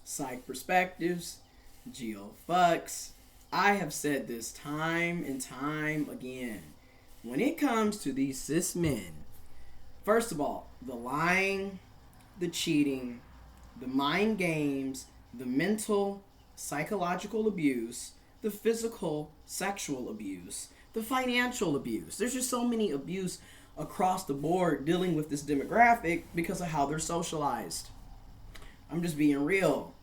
Psych Perspectives, Geo Fucks. I have said this time and time again. When it comes to these cis men, first of all, the lying, the cheating, the mind games, the mental, psychological abuse, the physical, sexual abuse, the financial abuse. There's just so many abuse across the board dealing with this demographic because of how they're socialized. I'm just being real.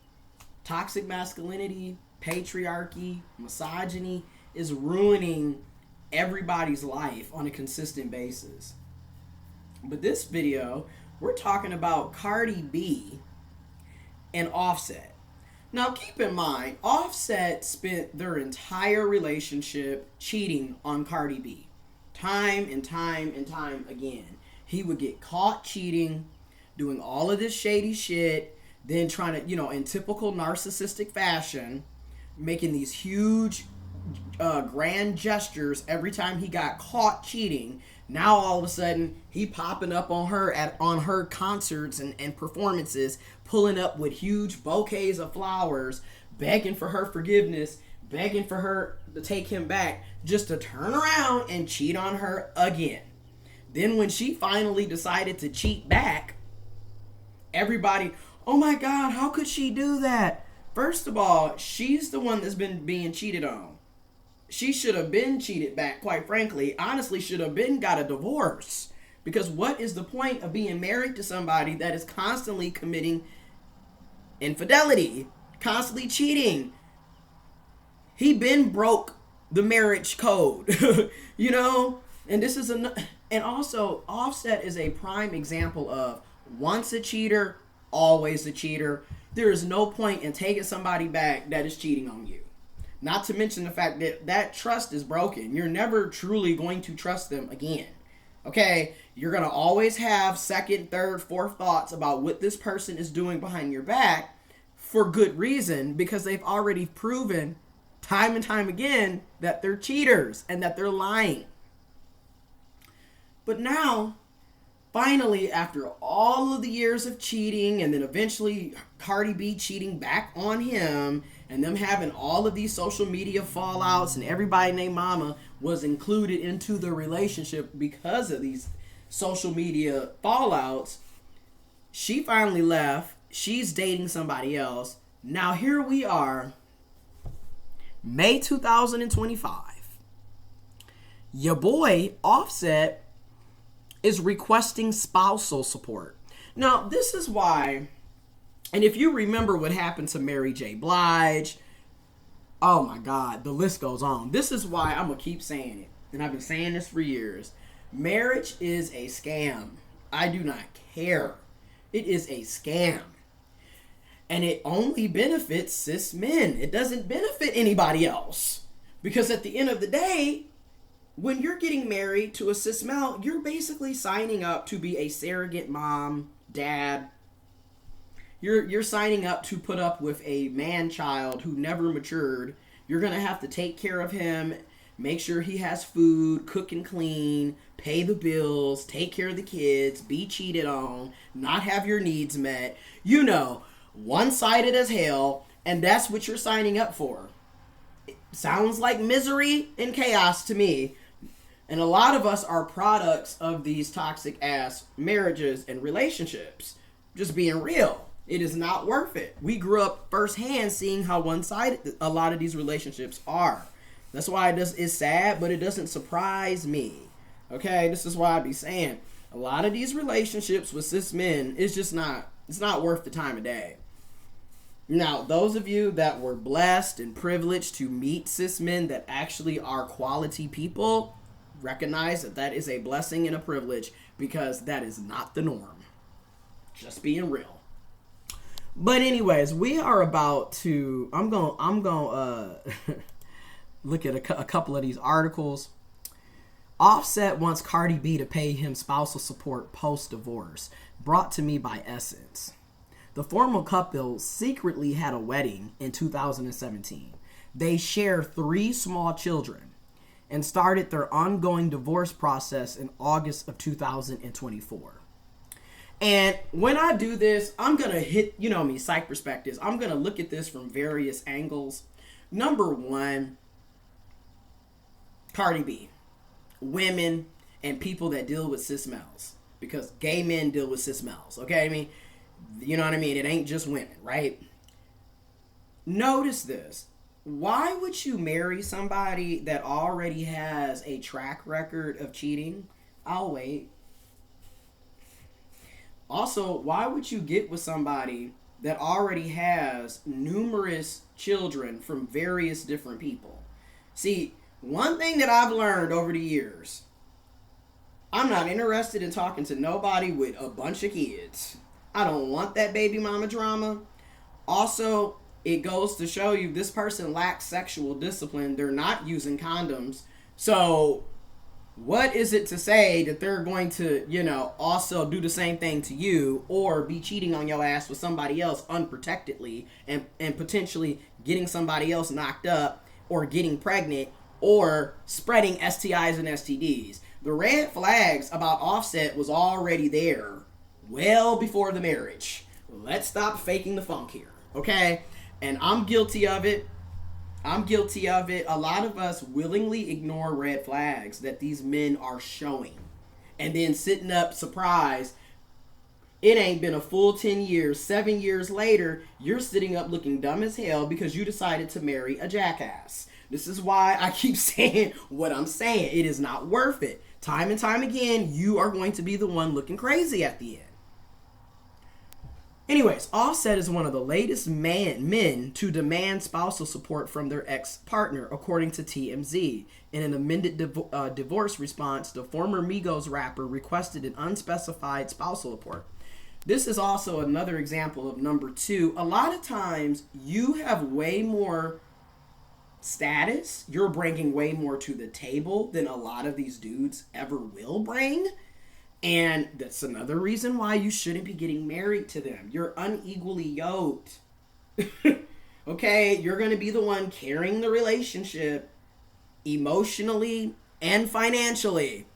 Toxic masculinity, patriarchy, misogyny is ruining everybody's life on a consistent basis. But this video, we're talking about Cardi B and Offset. Now keep in mind, Offset spent their entire relationship cheating on Cardi B. Time and time and time again. He would get caught cheating, doing all of this shady shit, then trying to, in typical narcissistic fashion, making these huge grand gestures every time he got caught cheating. Now all of a sudden he popping up on her concerts and performances, pulling up with huge bouquets of flowers, begging for her forgiveness, begging for her to take him back, just to turn around and cheat on her again. Then when she finally decided to cheat back, everybody, oh my God, how could she do that? First of all, she's the one that's been being cheated on. She should have been cheated back, quite frankly. Honestly, should have been got a divorce. Because what is the point of being married to somebody that is constantly committing infidelity, constantly cheating? He been broke the marriage code, And this is and also Offset is a prime example of once a cheater, always a cheater. There is no point in taking somebody back that is cheating on you. Not to mention the fact that trust is broken. You're never truly going to trust them again. Okay? You're going to always have second, third, fourth thoughts about what this person is doing behind your back for good reason, because they've already proven time and time again that they're cheaters and that they're lying. But now, finally, after all of the years of cheating, and then eventually Cardi B cheating back on him, and them having all of these social media fallouts, and everybody named Mama was included into the relationship because of these social media fallouts, she finally left. She's dating somebody else. Now here we are, May 2025. Your boy, Offset, is requesting spousal support. Now, this is why, and if you remember what happened to Mary J. Blige, oh my God, the list goes on. This is why I'm going to keep saying it, and I've been saying this for years. Marriage is a scam. I do not care. It is a scam. And it only benefits cis men. It doesn't benefit anybody else. Because at the end of the day, when you're getting married to a cis male, you're basically signing up to be a surrogate mom, dad. You're signing up to put up with a man-child who never matured. You're going to have to take care of him, make sure he has food, cook and clean, pay the bills, take care of the kids, be cheated on, not have your needs met. One-sided as hell, and that's what you're signing up for. It sounds like misery and chaos to me. And a lot of us are products of these toxic ass marriages and relationships. Just being real. It is not worth it. We grew up firsthand seeing how one-sided a lot of these relationships are. That's why it's sad, but it doesn't surprise me. Okay, this is why I be saying a lot of these relationships with cis men is just not, it's not worth the time of day. Now, those of you that were blessed and privileged to meet cis men that actually are quality people, recognize that is a blessing and a privilege, because that is not the norm. Just being real. But anyways, we are about to, I'm going look at a couple of these articles. Offset wants Cardi B to pay him spousal support post-divorce. Brought to me by Essence. The former couple secretly had a wedding in 2017. They share 3 small children and started their ongoing divorce process in August of 2024. And when I do this, I'm going to hit, you know me, psych perspectives. I'm going to look at this from various angles. Number one, Cardi B. Women and people that deal with cis males. Because gay men deal with cis males. Okay? I mean, you know what I mean? It ain't just women, right? Notice this. Why would you marry somebody that already has a track record of cheating? I'll wait. Also, why would you get with somebody that already has numerous children from various different people? See, one thing that I've learned over the years, I'm not interested in talking to nobody with a bunch of kids. I don't want that baby mama drama. Also, it goes to show you this person lacks sexual discipline. They're not using condoms. So what is it to say that they're going to, you know, also do the same thing to you or be cheating on your ass with somebody else unprotectedly and potentially getting somebody else knocked up or getting pregnant or spreading STIs and STDs? The red flags about Offset was already there well before the marriage. Let's stop faking the funk here, okay? And I'm guilty of it. A lot of us willingly ignore red flags that these men are showing. And then sitting up surprised. It ain't been a full 10 years. 7 years later, you're sitting up looking dumb as hell because you decided to marry a jackass. This is why I keep saying what I'm saying. It is not worth it. Time and time again, you are going to be the one looking crazy at the end. Anyways, Offset is one of the latest men to demand spousal support from their ex-partner, according to TMZ. In an amended divorce response, the former Migos rapper requested an unspecified spousal support. This is also another example of number two. A lot of times, you have way more status. You're bringing way more to the table than a lot of these dudes ever will bring. And that's another reason why you shouldn't be getting married to them. You're unequally yoked. Okay? You're going to be the one carrying the relationship emotionally and financially.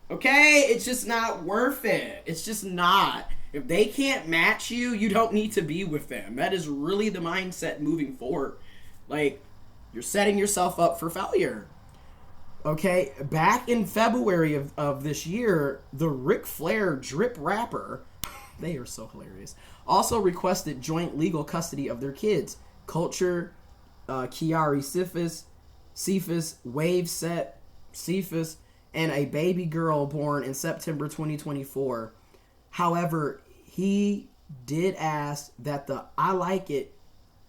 Okay? It's just not worth it. It's just not. If they can't match you, you don't need to be with them. That is really the mindset moving forward. Like, you're setting yourself up for failure. Okay, back in February of this year, the Ric Flair drip rapper, they are so hilarious, also requested joint legal custody of their kids. Culture, Kiari Cephas, Wave Set Cephas, and a baby girl born in September 2024. However, he did ask that the I Like It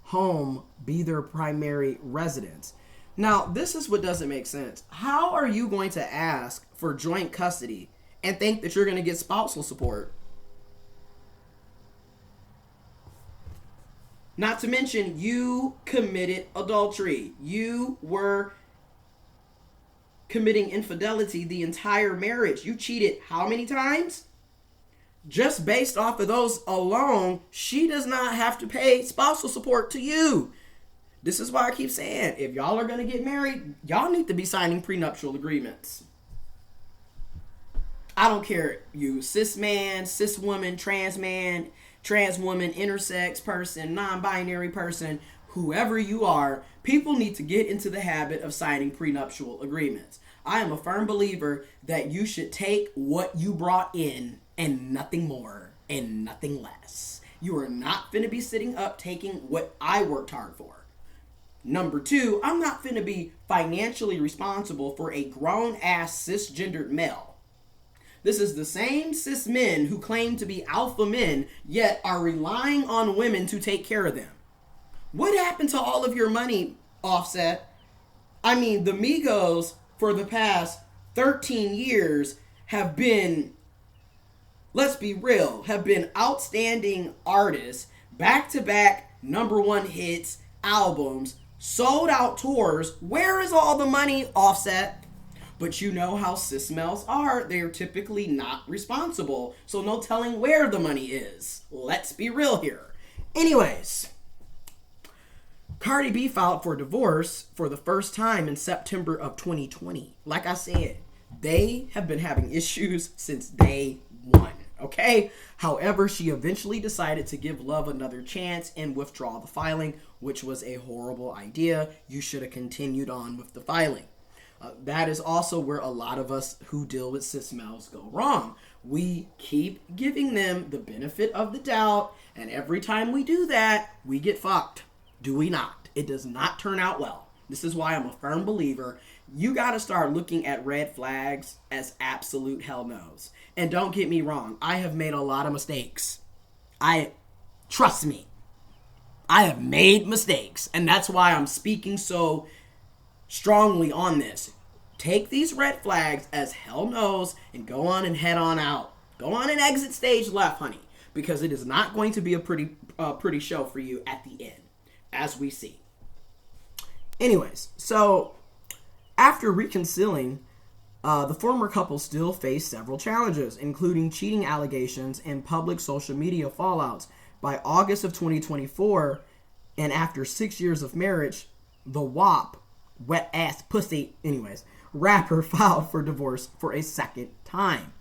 home be their primary residence. Now, this is what doesn't make sense. How are you going to ask for joint custody and think that you're going to get spousal support? Not to mention, you committed adultery. You were committing infidelity the entire marriage. You cheated how many times? Just based off of those alone, she does not have to pay spousal support to you. This is why I keep saying, if y'all are going to get married, y'all need to be signing prenuptial agreements. I don't care, you cis man, cis woman, trans woman, intersex person, non-binary person, whoever you are, people need to get into the habit of signing prenuptial agreements. I am a firm believer that you should take what you brought in and nothing more and nothing less. You are not finna be sitting up taking what I worked hard for. Number two, I'm not finna be financially responsible for a grown-ass cisgendered male. This is the same cis men who claim to be alpha men, yet are relying on women to take care of them. What happened to all of your money, Offset? I mean, the Migos, for the past 13 years, have been, let's be real, have been outstanding artists, back-to-back number one hits, albums, sold out tours. Where is all the money, Offset? But you know how cis males are. They're typically not responsible. So no telling where the money is. Let's be real here. Anyways, Cardi B filed for divorce for the first time in September of 2020. Like I said, they have been having issues since day one. Okay? However, she eventually decided to give Love another chance and withdraw the filing, which was a horrible idea. You should have continued on with the filing. That is also where a lot of us who deal with cis males go wrong. We keep giving them the benefit of the doubt, and every time we do that, we get fucked. Do we not? It does not turn out well. This is why I'm a firm believer. You got to start looking at red flags as absolute hell no's. And don't get me wrong, I have made a lot of mistakes. Trust me, I have made mistakes. And that's why I'm speaking so strongly on this. Take these red flags as hell no's and go on and head on out. Go on and exit stage left, honey. Because it is not going to be a pretty show for you at the end, as we see. Anyways, so after reconciling, the former couple still faced several challenges, including cheating allegations and public social media fallouts. By August of 2024, and after 6 years of marriage, the WAP, wet ass pussy, rapper filed for divorce for a second time.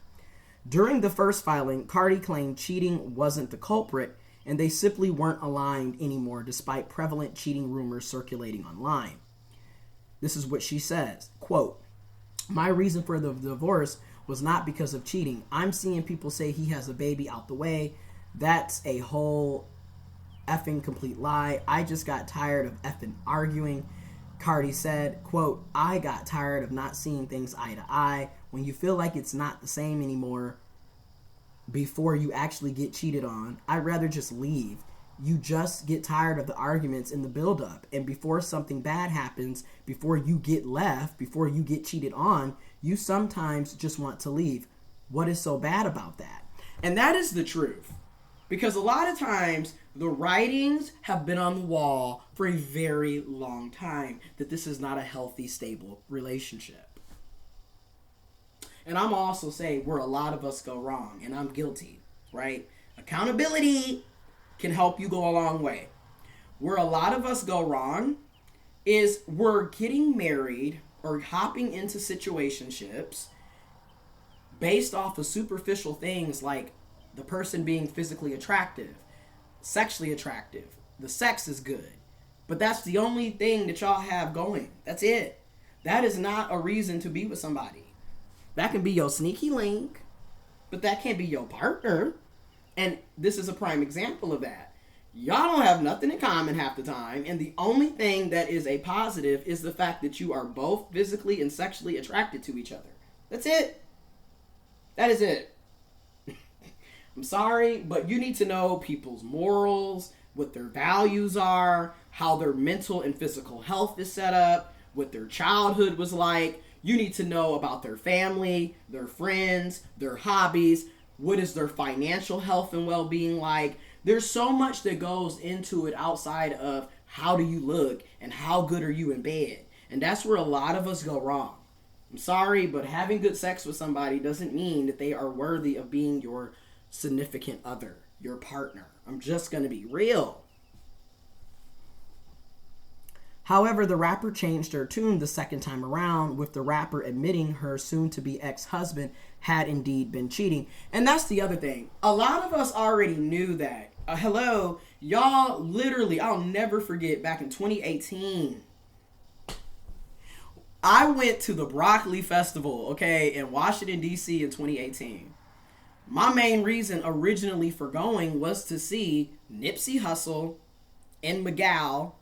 During the first filing, Cardi claimed cheating wasn't the culprit, and they simply weren't aligned anymore despite prevalent cheating rumors circulating online. This is what she says, quote, "My reason for the divorce was not because of cheating. I'm seeing people say he has a baby out the way. That's a whole effing complete lie. I just got tired of effing arguing." Cardi said, quote, "I got tired of not seeing things eye to eye. When you feel like it's not the same anymore before you actually get cheated on, I'd rather just leave. You just get tired of the arguments and the buildup. And before something bad happens, before you get left, before you get cheated on, you sometimes just want to leave. What is so bad about that?" And that is the truth. Because a lot of times, the writings have been on the wall for a very long time that this is not a healthy, stable relationship. And I'm also saying where a lot of us go wrong, and I'm guilty, right? Accountability can help you go a long way. Where a lot of us go wrong is we're getting married or hopping into situationships based off of superficial things like the person being physically attractive, sexually attractive. The sex is good. But that's the only thing that y'all have going. That's it. That is not a reason to be with somebody. That can be your sneaky link, but that can't be your partner. And this is a prime example of that. Y'all don't have nothing in common half the time, and the only thing that is a positive is the fact that you are both physically and sexually attracted to each other. That's it. That is it. I'm sorry, but you need to know people's morals, what their values are, how their mental and physical health is set up, what their childhood was like. You need to know about their family, their friends, their hobbies. What is their financial health and well-being like? There's so much that goes into it outside of how do you look and how good are you in bed. And that's where a lot of us go wrong. I'm sorry, but having good sex with somebody doesn't mean that they are worthy of being your significant other, your partner. I'm just going to be real. However, the rapper changed her tune the second time around, with the rapper admitting her soon-to-be ex-husband had indeed been cheating. And that's the other thing. A lot of us already knew that. Hello, y'all, literally, I'll never forget back in 2018. I went to the Broccoli Festival, okay, in Washington, D.C. in 2018. My main reason originally for going was to see Nipsey Hussle and Miguel,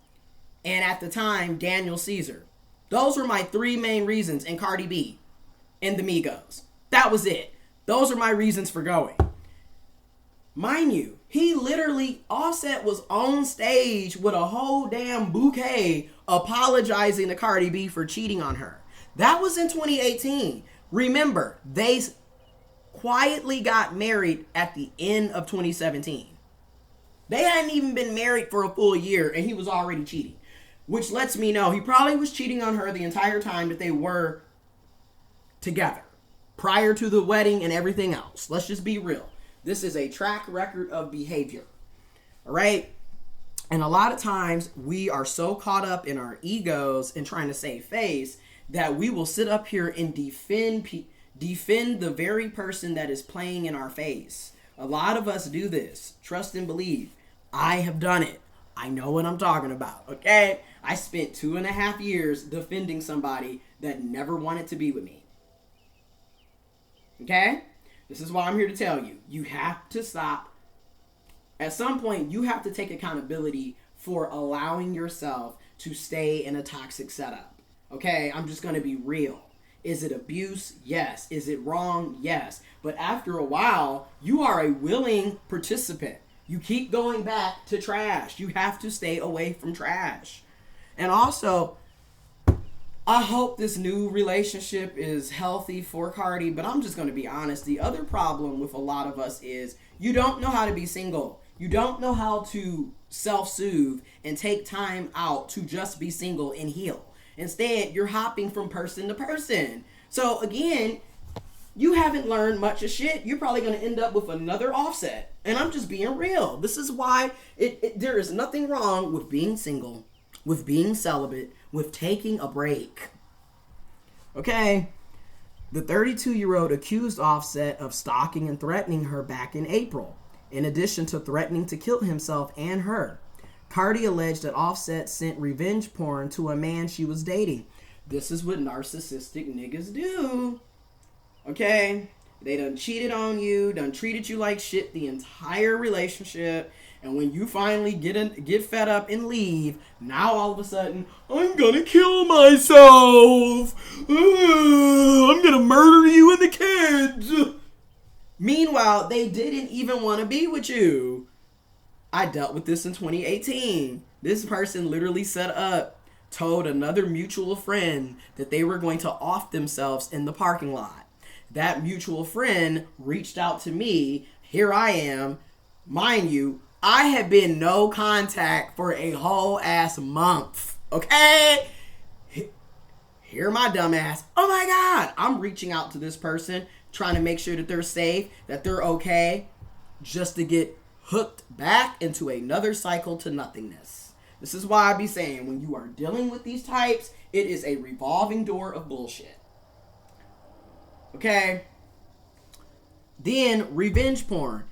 and at the time, Daniel Caesar. Those were my three main reasons, and Cardi B and the Migos. That was it. Those are my reasons for going. Mind you, he literally, Offset was on stage with a whole damn bouquet apologizing to Cardi B for cheating on her. That was in 2018. Remember, they quietly got married at the end of 2017. They hadn't even been married for a full year and he was already cheating. Which lets me know he probably was cheating on her the entire time that they were together. Prior to the wedding and everything else. Let's just be real. This is a track record of behavior. Alright? And a lot of times we are so caught up in our egos and trying to save face that we will sit up here and defend defend the very person that is playing in our face. A lot of us do this. Trust and believe. I have done it. I know what I'm talking about, okay? I spent 2.5 years defending somebody that never wanted to be with me. Okay? This is why I'm here to tell you. You have to stop. At some point, you have to take accountability for allowing yourself to stay in a toxic setup. Okay? I'm just going to be real. Is it abuse? Yes. Is it wrong? Yes. But after a while, you are a willing participant. You keep going back to trash. You have to stay away from trash. And also, I hope this new relationship is healthy for Cardi, but I'm just going to be honest. The other problem with a lot of us is you don't know how to be single. You don't know how to self-soothe and take time out to just be single and heal. Instead, you're hopping from person to person. So again, you haven't learned much of shit. You're probably going to end up with another offset. And I'm just being real. This is why there is nothing wrong with being single, with being celibate, with taking a break. Okay? The 32-year-old accused Offset of stalking and threatening her back in April, in addition to threatening to kill himself and her. Cardi alleged that Offset sent revenge porn to a man she was dating. This is what narcissistic niggas do. Okay? They done cheated on you, done treated you like shit the entire relationship, and when you finally get fed up and leave, now all of a sudden, I'm gonna kill myself! I'm gonna murder you and the kids! Meanwhile, they didn't even want to be with you. I dealt with this in 2018. This person literally told another mutual friend that they were going to off themselves in the parking lot. That mutual friend reached out to me. Here I am. Mind you, I had been no contact for a whole ass month. Okay? Here my dumb ass. Oh my God. I'm reaching out to this person, trying to make sure that they're safe, that they're okay, just to get hooked back into another cycle to nothingness. This is why I be saying, when you are dealing with these types, it is a revolving door of bullshit. Okay? Then, revenge porn.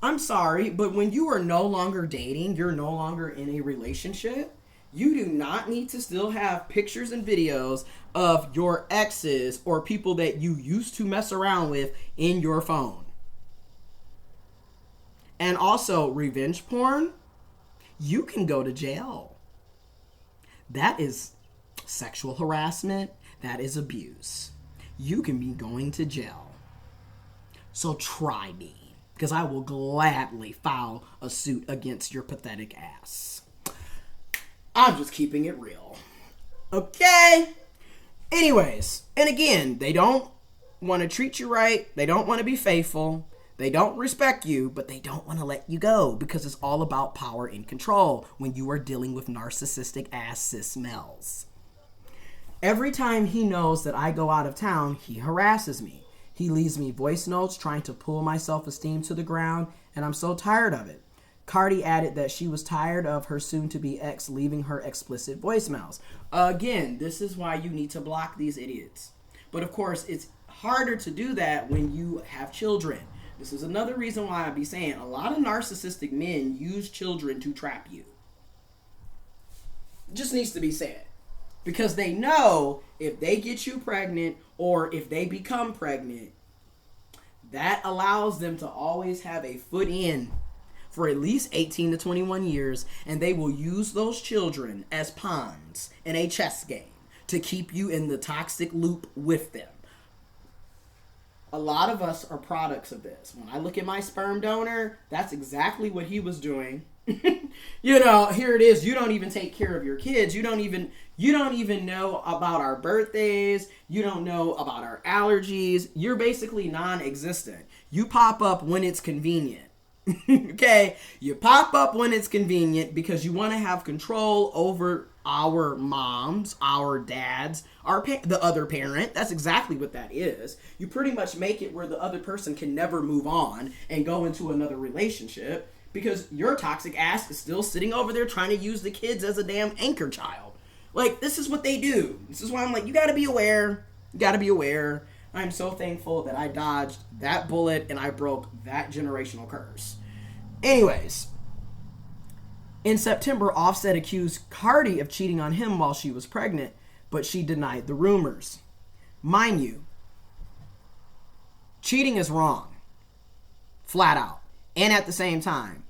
I'm sorry, but when you are no longer dating, you're no longer in a relationship, you do not need to still have pictures and videos of your exes or people that you used to mess around with in your phone. And also, revenge porn, you can go to jail. That is sexual harassment. That is abuse. You can be going to jail. So try me, because I will gladly file a suit against your pathetic ass. I'm just keeping it real. Okay? Anyways, and again, they don't want to treat you right. They don't want to be faithful. They don't respect you, but they don't want to let you go, because it's all about power and control when you are dealing with narcissistic ass cis males. Every time he knows that I go out of town, he harasses me. He leaves me voice notes trying to pull my self-esteem to the ground, and I'm so tired of it. Cardi added that she was tired of her soon-to-be ex leaving her explicit voicemails. Again, this is why you need to block these idiots. But of course, it's harder to do that when you have children. This is another reason why I be saying a lot of narcissistic men use children to trap you. It just needs to be said. Because they know if they get you pregnant or if they become pregnant, that allows them to always have a foot in for at least 18 to 21 years, and they will use those children as pawns in a chess game to keep you in the toxic loop with them. A lot of us are products of this. When I look at my sperm donor, that's exactly what he was doing. You know, here it is. You don't even take care of your kids. You don't even know about our birthdays. You don't know about our allergies. You're basically non-existent. You pop up when it's convenient. Okay? You pop up when it's convenient because you want to have control over our moms, our dads, the other parent. That's exactly what that is. You pretty much make it where the other person can never move on and go into another relationship because your toxic ass is still sitting over there trying to use the kids as a damn anchor child. Like, this is what they do. This is why I'm like, you gotta be aware. You gotta be aware. I'm so thankful that I dodged that bullet and I broke that generational curse. Anyways, in September, Offset accused Cardi of cheating on him while she was pregnant, but she denied the rumors. Mind you, cheating is wrong. Flat out. And at the same time,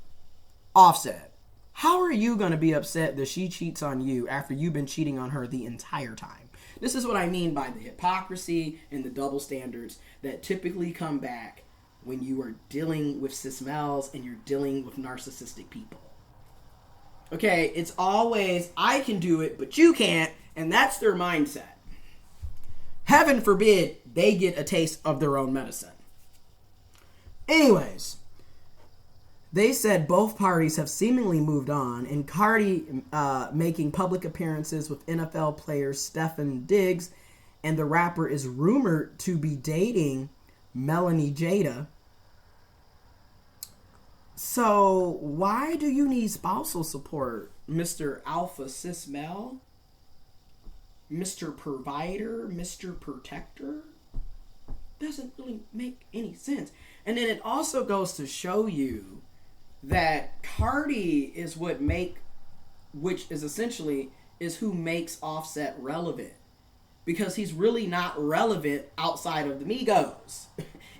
Offset, how are you going to be upset that she cheats on you after you've been cheating on her the entire time? This is what I mean by the hypocrisy and the double standards that typically come back when you are dealing with cis males and you're dealing with narcissistic people. Okay, it's always, I can do it, but you can't, and that's their mindset. Heaven forbid they get a taste of their own medicine. Anyways, they said both parties have seemingly moved on, and Cardi making public appearances with NFL player Stefon Diggs, and the rapper is rumored to be dating Melanie Jada. So why do you need spousal support, Mr. Alpha Cis Male? Mr. Provider, Mr. Protector? Doesn't really make any sense. And then it also goes to show you that Cardi is which is essentially is who makes Offset relevant, because he's really not relevant outside of the Migos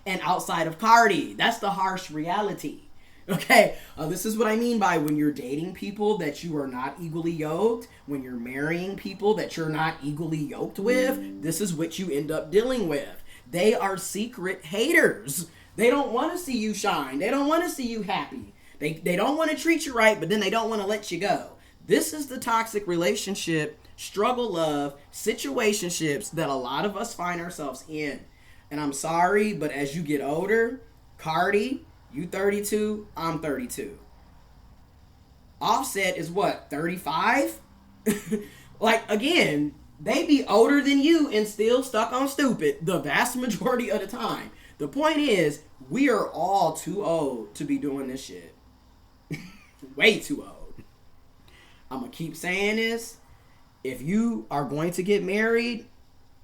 and outside of Cardi. That's the harsh reality. Okay, this is what I mean by when you're dating people that you are not equally yoked, when you're marrying people that you're not equally yoked with, this is what you end up dealing with. They are secret haters. They don't want to see you shine. They don't want to see you happy. They don't want to treat you right, but then they don't want to let you go. This is the toxic relationship, struggle love, situationships that a lot of us find ourselves in. And I'm sorry, but as you get older, Cardi, you 32, I'm 32. Offset is what, 35? Like, again, they be older than you and still stuck on stupid the vast majority of the time. The point is, we are all too old to be doing this shit. Way too old. I'm going to keep saying this. If you are going to get married,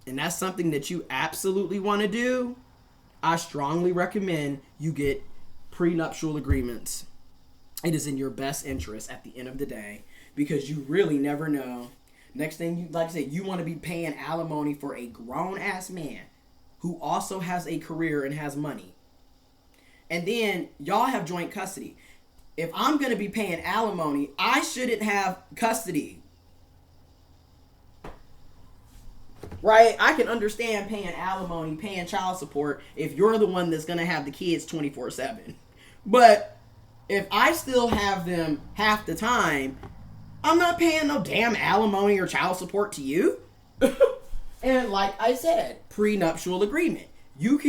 and that's something that you absolutely want to do, I strongly recommend you get prenuptial agreements. It is in your best interest at the end of the day, because you really never know. Next thing, you, like I said, you want to be paying alimony for a grown-ass man who also has a career and has money. And then y'all have joint custody. If I'm going to be paying alimony, I shouldn't have custody. Right? I can understand paying alimony, paying child support if you're the one that's going to have the kids 24/7. But if I still have them half the time, I'm not paying no damn alimony or child support to you. And like I said, prenuptial agreement. You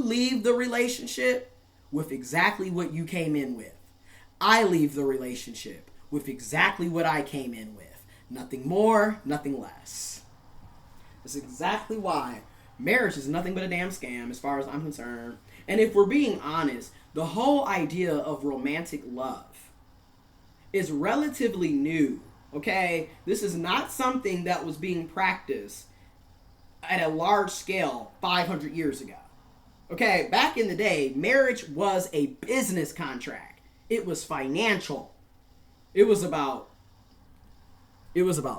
leave the relationship with exactly what you came in with. I leave the relationship with exactly what I came in with. Nothing more, nothing less. That's exactly why marriage is nothing but a damn scam as far as I'm concerned. And if we're being honest, the whole idea of romantic love is relatively new, okay? This is not something that was being practiced at a large scale 500 years ago. Okay, back in the day, marriage was a business contract. It was financial. It was about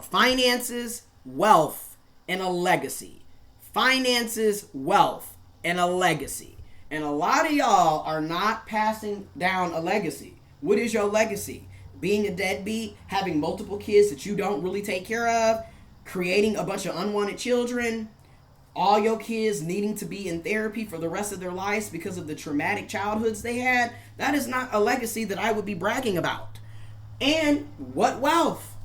finances, wealth, and a legacy. Finances, wealth, and a legacy. And a lot of y'all are not passing down a legacy. What is your legacy? Being a deadbeat, having multiple kids that you don't really take care of, creating a bunch of unwanted children, all your kids needing to be in therapy for the rest of their lives because of the traumatic childhoods they had. That is not a legacy that I would be bragging about. And what wealth?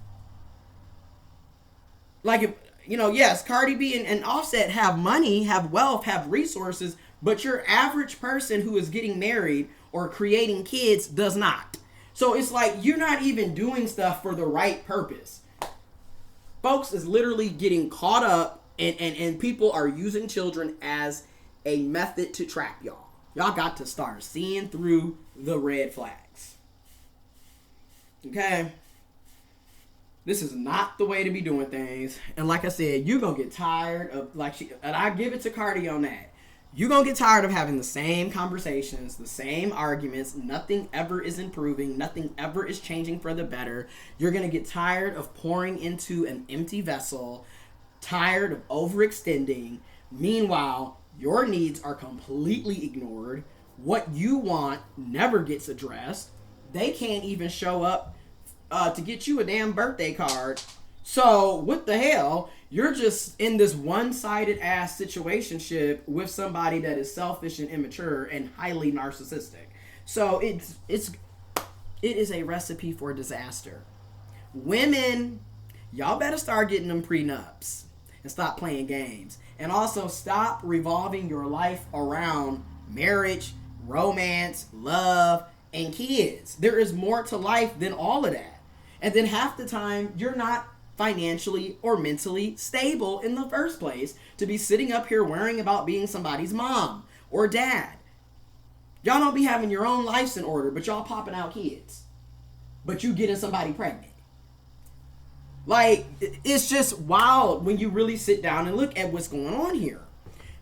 Like, if, yes, Cardi B and Offset have money, have wealth, have resources, but your average person who is getting married or creating kids does not. So it's like you're not even doing stuff for the right purpose. Folks is literally getting caught up, and people are using children as a method to trap y'all. Y'all got to start seeing through the red flags. Okay? This is not the way to be doing things. And like I said, you're going to get tired of, and I give it to Cardi on that. You're going to get tired of having the same conversations, the same arguments. Nothing ever is improving. Nothing ever is changing for the better. You're going to get tired of pouring into an empty vessel, tired of overextending. Meanwhile, your needs are completely ignored. What you want never gets addressed. They can't even show up to get you a damn birthday card. So, what the hell? You're just in this one-sided ass situationship with somebody that is selfish and immature and highly narcissistic. So, it is a recipe for disaster. Women, y'all better start getting them prenups and stop playing games. And also stop revolving your life around marriage, romance, love, and kids. There is more to life than all of that. And then half the time, you're not financially or mentally stable in the first place to be sitting up here worrying about being somebody's mom or dad. Y'all don't be having your own lives in order, but y'all popping out kids. But you getting somebody pregnant. Like, it's just wild when you really sit down and look at what's going on here.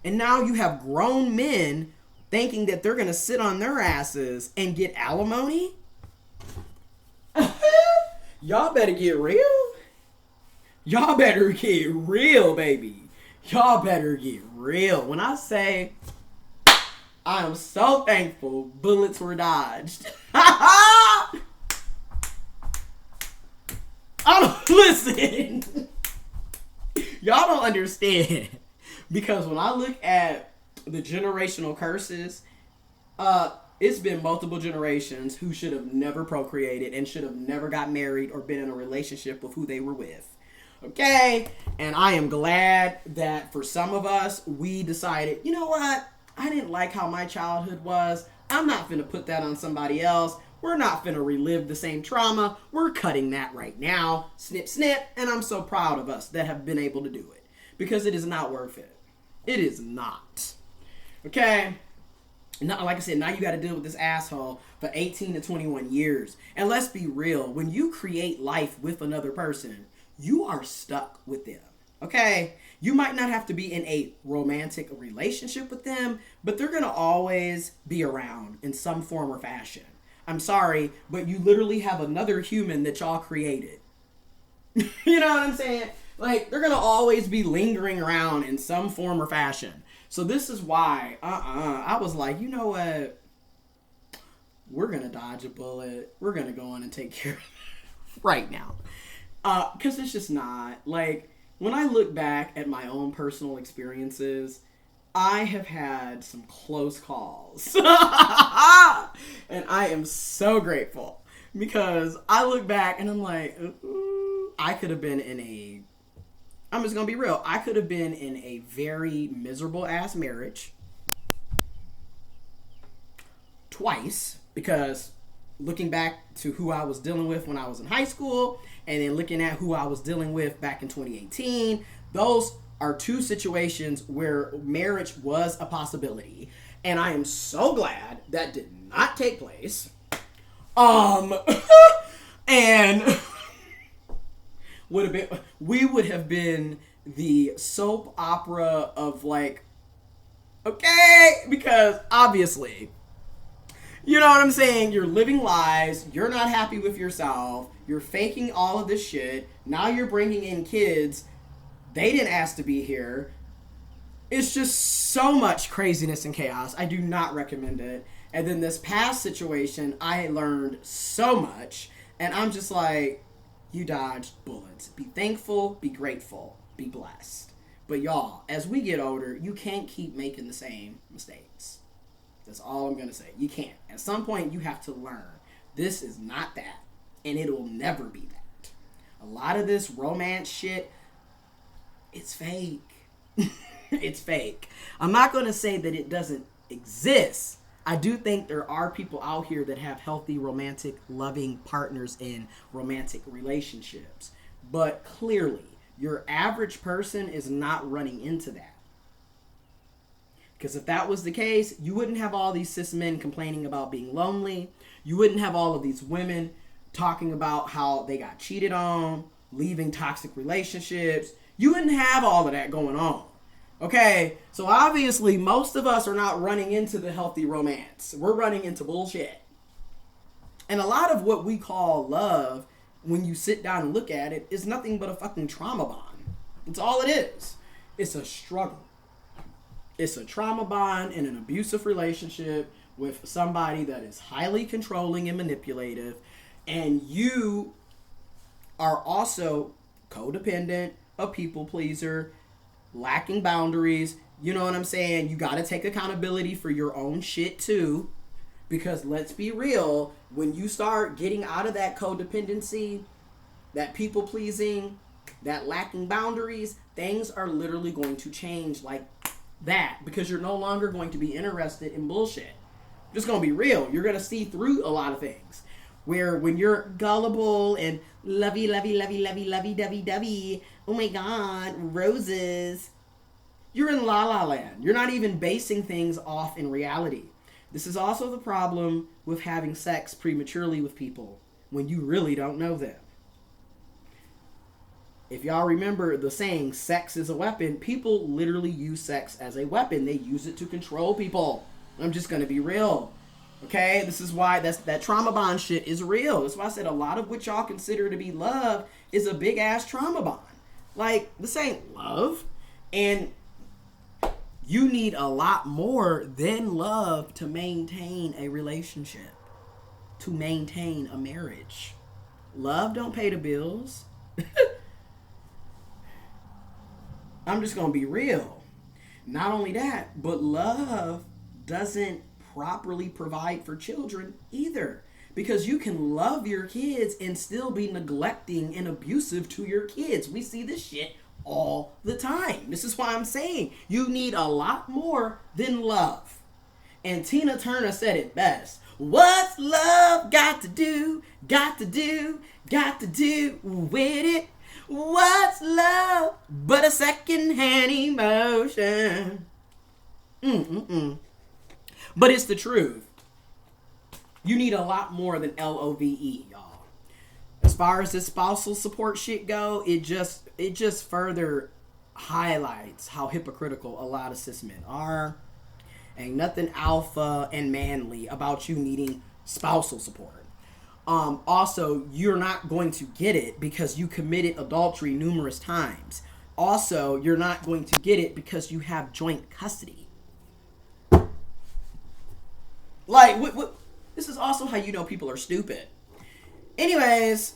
And now you have grown men thinking that they're going to sit on their asses and get alimony. Y'all better get real. Y'all better get real, baby. Y'all better get real. When I say I am so thankful bullets were dodged. I don't listen. Y'all don't understand. Because when I look at the generational curses, it's been multiple generations who should have never procreated and should have never got married or been in a relationship with who they were with. Okay? And I am glad that for some of us, we decided, you know what? I didn't like how my childhood was. I'm not finna put that on somebody else. We're not finna relive the same trauma. We're cutting that right now. Snip, snip. And I'm so proud of us that have been able to do it. Because it is not worth it. It is not. Okay? Now, like I said, now you got to deal with this asshole for 18 to 21 years. And let's be real. When you create life with another person, you are stuck with them. Okay? You might not have to be in a romantic relationship with them, but they're going to always be around in some form or fashion. I'm sorry, but you literally have another human that y'all created. You know what I'm saying? Like, they're going to always be lingering around in some form or fashion. So this is why, I was like, you know what? We're going to dodge a bullet. We're going to go on and take care of it right now. Because it's just not. Like, when I look back at my own personal experiences, I have had some close calls. And I am so grateful. Because I look back and I'm like, I could have been in a... I'm just going to be real. I could have been in a very miserable ass marriage twice, because looking back to who I was dealing with when I was in high school and then looking at who I was dealing with back in 2018, those are two situations where marriage was a possibility. And I am so glad that did not take place. And we would have been the soap opera of, like, okay, because obviously, you know what I'm saying? You're living lies. You're not happy with yourself. You're faking all of this shit. Now you're bringing in kids. They didn't ask to be here. It's just so much craziness and chaos. I do not recommend it. And then this past situation, I learned so much. And I'm just like, you dodged bullets. Be thankful. Be grateful. Be blessed. But y'all, as we get older, you can't keep making the same mistakes. That's all I'm going to say. You can't. At some point, you have to learn. This is not that. And it will never be that. A lot of this romance shit, it's fake. It's fake. I'm not going to say that it doesn't exist. I do think there are people out here that have healthy, romantic, loving partners in romantic relationships. But clearly, your average person is not running into that. Because if that was the case, you wouldn't have all these cis men complaining about being lonely. You wouldn't have all of these women talking about how they got cheated on, leaving toxic relationships. You wouldn't have all of that going on. Okay, so obviously most of us are not running into the healthy romance. We're running into bullshit. And a lot of what we call love, when you sit down and look at it, is nothing but a fucking trauma bond. That's all it is. It's a struggle. It's a trauma bond in an abusive relationship with somebody that is highly controlling and manipulative. And you are also codependent, a people pleaser, lacking boundaries. You know what I'm saying? You got to take accountability for your own shit too. Because let's be real, when you start getting out of that codependency, that people pleasing, that lacking boundaries, things are literally going to change like that. Because you're no longer going to be interested in bullshit. Just going to be real. You're going to see through a lot of things. Where when you're gullible and lovey, dovey, oh my God, roses, you're in la la land. You're not even basing things off in reality. This is also the problem with having sex prematurely with people when you really don't know them. If y'all remember the saying, sex is a weapon, people literally use sex as a weapon. They use it to control people. I'm just going to be real. Okay, this is why that trauma bond shit is real. That's why I said a lot of what y'all consider to be love is a big ass trauma bond. Like, this ain't love. And you need a lot more than love to maintain a relationship, to maintain a marriage. Love don't pay the bills. I'm just gonna be real. Not only that, but love doesn't properly provide for children either, because you can love your kids and still be neglecting and abusive to your kids. We see this shit all the time. This is why I'm saying you need a lot more than love. And Tina Turner said it best. What's love got to do with it? What's love but a secondhand emotion? But it's the truth. You need a lot more than LOVE, y'all. As far as this spousal support shit go, it just further highlights how hypocritical a lot of cis men are. Ain't nothing alpha and manly about you needing spousal support. Also, you're not going to get it because you committed adultery numerous times. Also, you're not going to get it because you have joint custody. Like, what? This is also how you know people are stupid. Anyways,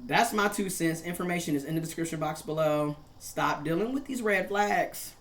that's my 2 cents. Information is in the description box below. Stop dealing with these red flags.